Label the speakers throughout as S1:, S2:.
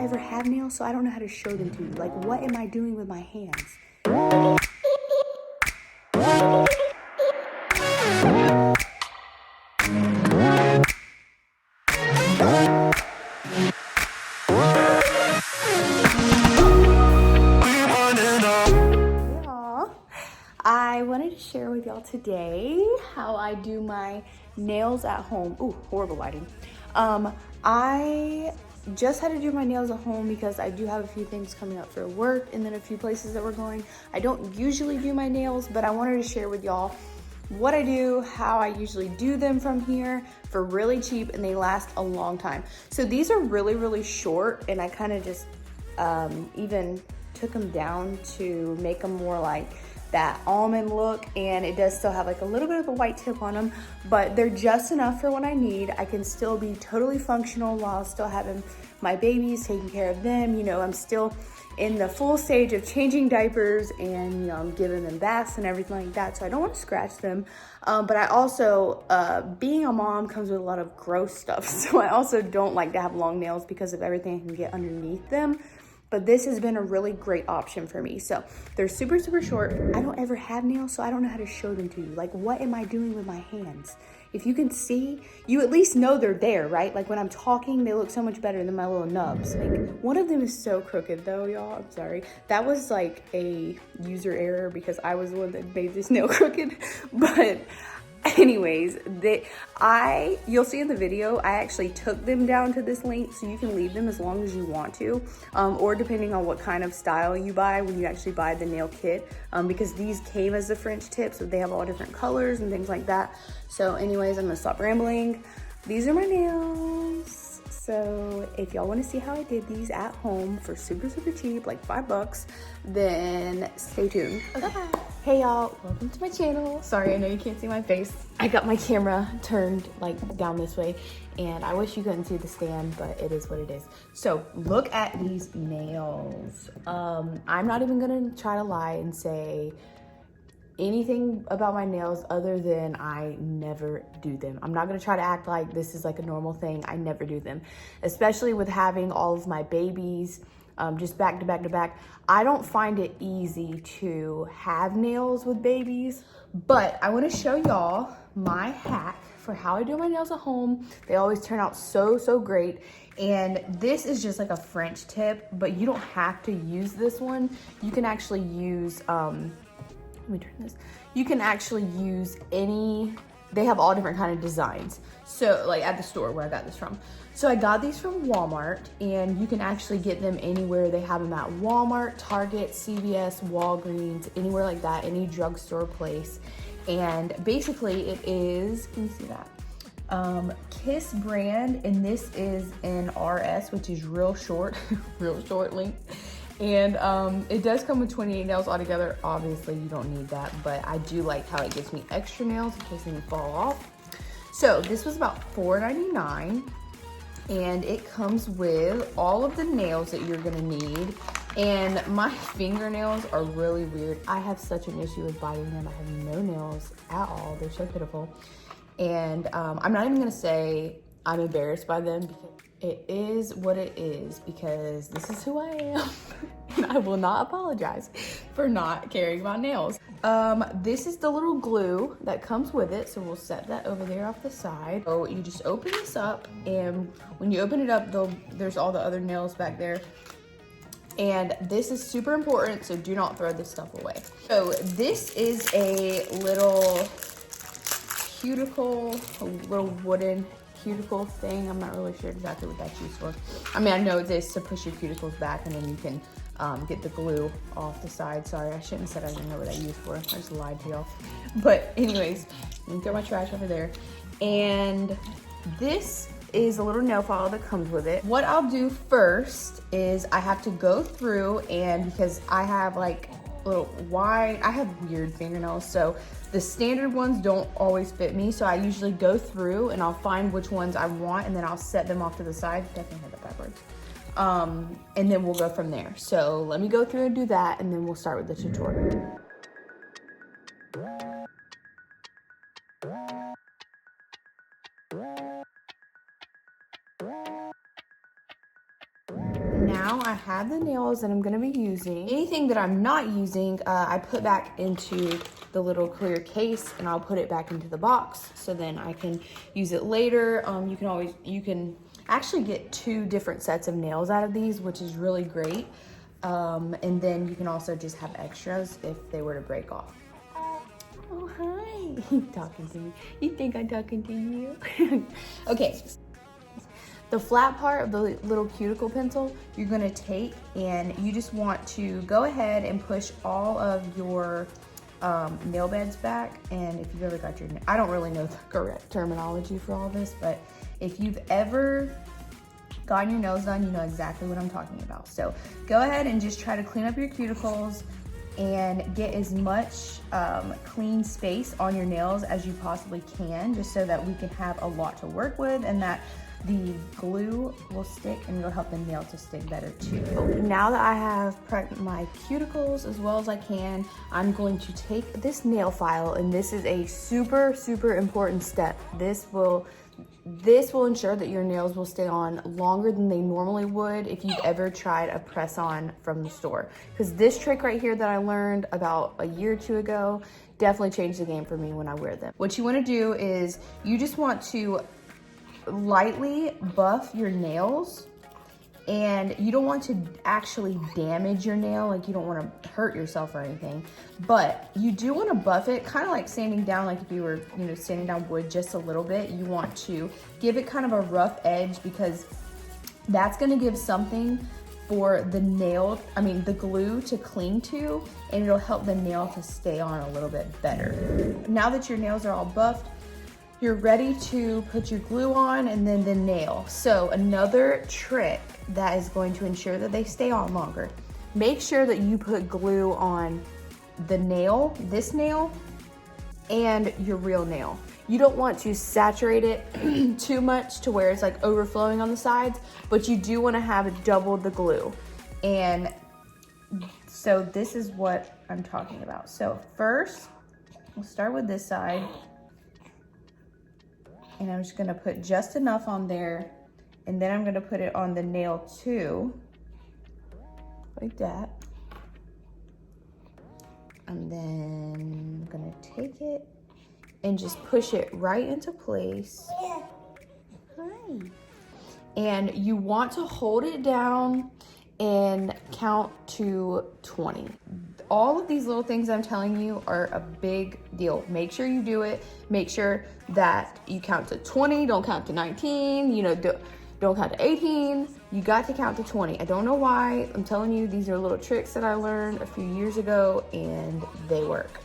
S1: don't ever have nails, so I don't know how to show them to you. Like, what am I doing with my hands? I wanted to share with y'all today how I do my nails at home. Ooh, horrible lighting. I just had to do my nails at home because I do have a few things coming up for work and then a few places that we're going. I don't usually do my nails, but I wanted to share with y'all what I do, how I usually do them from here for really cheap, and they last a long time. So these are really, really short, and I kind of just even took them down to make them more like that almond look, and it does still have like a little bit of a white tip on them, but they're just enough for what I need. I can still be totally functional while still having my babies, taking care of them. You know, I'm still in the full stage of changing diapers and, you know, I'm giving them baths and everything like that, so I don't want to scratch them. But I also, being a mom comes with a lot of gross stuff, so I also don't like to have long nails because of everything I can get underneath them. But this has been a really great option for me. So they're super, super short. I don't ever have nails, so I don't know how to show them to you. Like, what am I doing with my hands? If you can see, you at least know they're there, right? Like when I'm talking, they look so much better than my little nubs. Like, one of them is so crooked though, y'all, I'm sorry. That was like a user error because I was the one that made this nail crooked. But anyways, you'll see in the video, I actually took them down to this length, so you can leave them as long as you want to, or depending on what kind of style you buy when you actually buy the nail kit, because these came as the French tips, so they have all different colors and things like that. So anyways, I'm gonna stop rambling. These are my nails. So if y'all want to see how I did these at home for super, super cheap, like $5, then stay tuned. Okay. Hey y'all, welcome to my channel. Sorry, I know you can't see my face. I got my camera turned like down this way, and I wish you couldn't see the stand, but it is what it is. So look at these nails. I'm not even gonna try to lie and say anything about my nails other than I never do them. I'm not gonna try to act like this is like a normal thing. I never do them, especially with having all of my babies just back to back to back. I don't find it easy to have nails with babies, but I wanna show y'all my hack for how I do my nails at home. They always turn out so, so great. And this is just like a French tip, but you don't have to use this one. You can actually use, let me turn this. You can actually use they have all different kind of designs. So like at the store where I got this from. So I got these from Walmart, and you can actually get them anywhere. They have them at Walmart, Target, CVS, Walgreens, anywhere like that, any drugstore place. And basically it is, can you see that? Kiss brand, and this is an RS, which is real short, real short length. And it does come with 28 nails altogether. Obviously you don't need that, but I do like how it gives me extra nails in case any fall off. So this was about $4.99, and it comes with all of the nails that you're gonna need. And my fingernails are really weird. I have such an issue with biting them. I have no nails at all. They're so pitiful. And I'm not even gonna say I'm embarrassed by them, because it is what it is, because this is who I am. And I will not apologize for not caring about nails. This is the little glue that comes with it, so we'll set that over there off the side. So you just open this up, and when you open it up, there's all the other nails back there. And this is super important, so do not throw this stuff away. So this is a little cuticle, a little wooden cuticle thing. I'm not really sure exactly what that's used for. I mean, I know this to push your cuticles back, and then you can get the glue off the side. Sorry, I shouldn't have said I didn't know what that used for. I just lied to y'all. But anyways, let me throw my trash over there. And this is a little nail file that comes with it. What I'll do first is I have to go through, and because I have like I have weird fingernails, so the standard ones don't always fit me, so I usually go through and I'll find which ones I want, and then I'll set them off to the side. Definitely had that backwards. And then we'll go from there. So let me go through and do that, and then we'll start with the tutorial. now I have the nails that I'm gonna be using. Anything that I'm not using, I put back into the little clear case, and I'll put it back into the box so then I can use it later. You can actually get 2 different sets of nails out of these, which is really great. And then you can also just have extras if they were to break off. Oh, hi. You're talking to me. You think I'm talking to you? Okay. The flat part of the little cuticle pencil, you're gonna take, and you just want to go ahead and push all of your nail beds back. And if you've ever got your, I don't really know the correct terminology for all this, but if you've ever gotten your nails done, you know exactly what I'm talking about. So go ahead and just try to clean up your cuticles and get as much clean space on your nails as you possibly can, just so that we can have a lot to work with and that the glue will stick and it'll help the nail to stick better too. Now that I have prepped my cuticles as well as I can, I'm going to take this nail file, and this is a super, super important step. This will ensure that your nails will stay on longer than they normally would if you've ever tried a press-on from the store. Because this trick right here that I learned about a year or 2 ago definitely changed the game for me when I wear them. What you want to do is you just want to lightly buff your nails, and you don't want to actually damage your nail, like you don't want to hurt yourself or anything, but you do want to buff it, kind of like sanding down, like if you were, you know, sanding down wood just a little bit. You want to give it kind of a rough edge, because that's going to give something for the nail, the glue to cling to, and it'll help the nail to stay on a little bit better. Now that your nails are all buffed, you're ready to put your glue on and then the nail. So another trick that is going to ensure that they stay on longer, make sure that you put glue on the nail, this nail, and your real nail. You don't want to saturate it too much to where it's like overflowing on the sides, but you do want to have double the glue. And so this is what I'm talking about. So first, we'll start with this side. And I'm just gonna put just enough on there, and then I'm gonna put it on the nail too, like that. And then I'm gonna take it and just push it right into place. Hi. And you want to hold it down and count to 20. All of these little things I'm telling you are a big deal. Make sure you do it. Make sure that you count to 20, don't count to 19, don't count to 18. You got to count to 20. I don't know why. I'm telling you, these are little tricks that I learned a few years ago, and they work.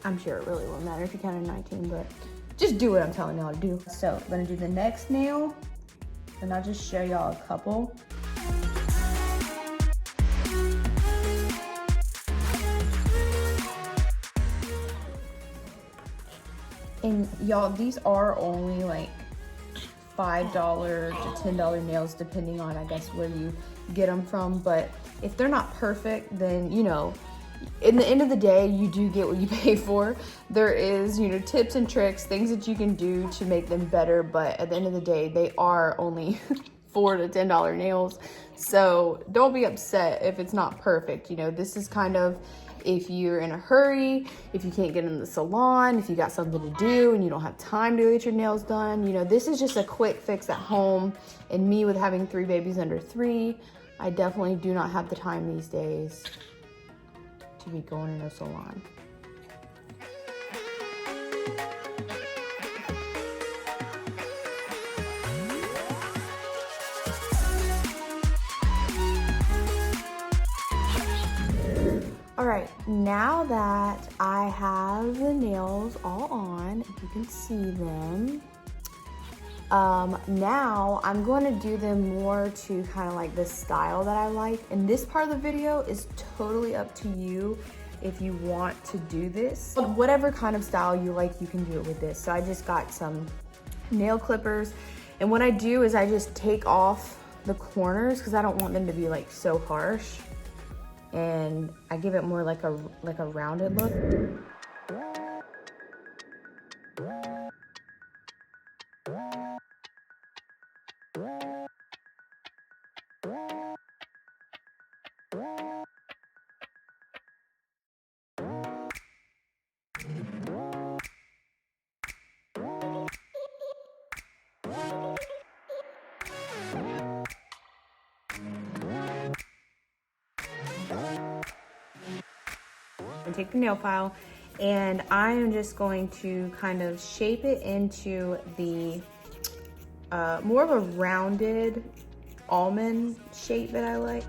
S1: I'm sure it really won't matter if you counted 19, but just do what I'm telling y'all to do. So I'm gonna do the next nail, and I'll just show y'all a couple. And y'all, these are only like $5 to $10 nails, depending on, I guess, where you get them from. But if they're not perfect, then, you know, in the end of the day, you do get what you pay for. There is, you know, tips and tricks, things that you can do to make them better. But at the end of the day, they are only $4 to $10 nails. So don't be upset if it's not perfect. You know, this is kind of, if you're in a hurry, if you can't get in the salon, if you got something to do and you don't have time to get your nails done, you know, this is just a quick fix at home. And me, with having 3 babies under 3, I definitely do not have the time these days to be going in a salon. All right, now that I have the nails all on, if you can see them, now I'm going to do them more to kind of like the style that I like. And this part of the video is totally up to you if you want to do this. Whatever kind of style you like, you can do it with this. So I just got some nail clippers, and what I do is I just take off the corners because I don't want them to be like so harsh. And I give it more like a rounded look. And take the nail file, and I am just going to kind of shape it into the more of a rounded almond shape that I like.